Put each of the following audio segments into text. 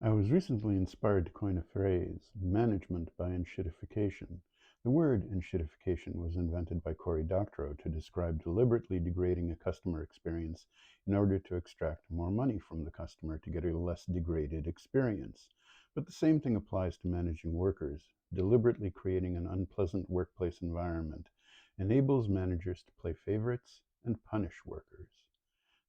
I was recently inspired to coin a phrase, management by enshittification. The word enshittification was invented by Cory Doctorow to describe deliberately degrading a customer experience in order to extract more money from the customer to get a less degraded experience. But the same thing applies to managing workers. Deliberately creating an unpleasant workplace environment enables managers to play favorites and punish workers.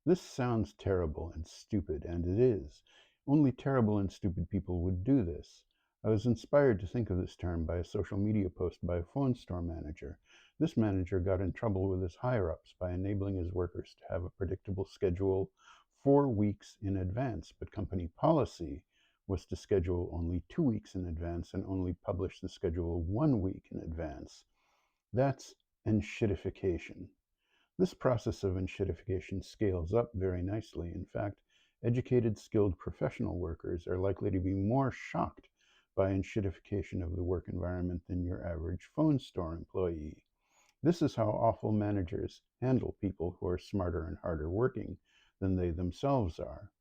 This sounds terrible and stupid, and it is. Only terrible and stupid people would do this. I was inspired to think of this term by a social media post by a phone store manager. This manager got in trouble with his higher-ups by enabling his workers to have a predictable schedule 4 weeks in advance, but company policy was to schedule only 2 weeks in advance and only publish the schedule 1 week in advance. That's enshittification. This process of enshittification scales up very nicely. In fact, educated, skilled professional workers are likely to be more shocked by enshittification of the work environment than your average phone store employee. This is how awful managers handle people who are smarter and harder working than they themselves are.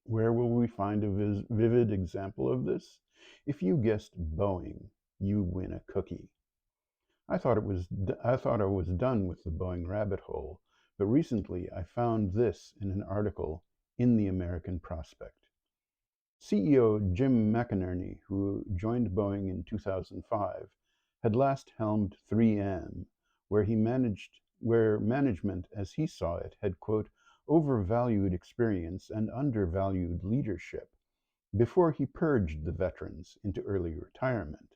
Where will we find a vivid example of this? If you guessed Boeing, you win a cookie. I thought I was done with the Boeing rabbit hole, but recently I found this in an article in the American Prospect. CEO Jim McInerney, who joined Boeing in 2005, had last helmed 3M, where management, as he saw it, had, quote, overvalued experience and undervalued leadership, before he purged the veterans into early retirement.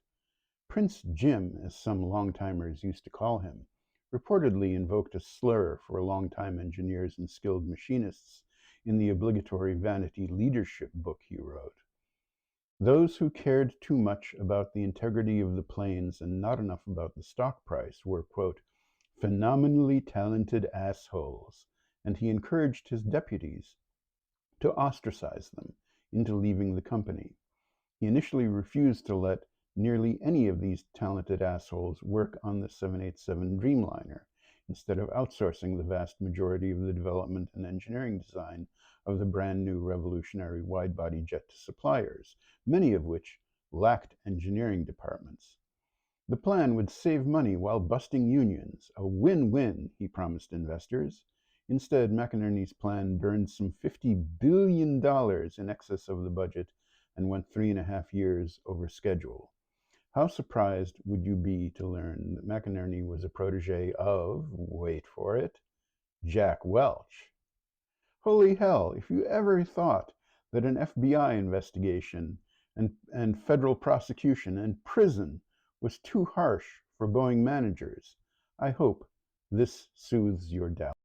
Prince Jim, as some long-timers used to call him, reportedly invoked a slur for long-time engineers and skilled machinists in the obligatory vanity leadership book he wrote. Those who cared too much about the integrity of the planes and not enough about the stock price were, quote, phenomenally talented assholes, and he encouraged his deputies to ostracize them into leaving the company. He initially refused to let nearly any of these talented assholes work on the 787 Dreamliner, instead of outsourcing the vast majority of the development and engineering design of the brand new revolutionary wide-body jet to suppliers, many of which lacked engineering departments. The plan would save money while busting unions, a win-win, he promised investors. Instead, McInerney's plan burned some $50 billion in excess of the budget and went 3.5 years over schedule. How surprised would you be to learn that McInerney was a protege of, wait for it, Jack Welch? Holy hell, if you ever thought that an FBI investigation and federal prosecution and prison was too harsh for Boeing managers, I hope this soothes your doubt.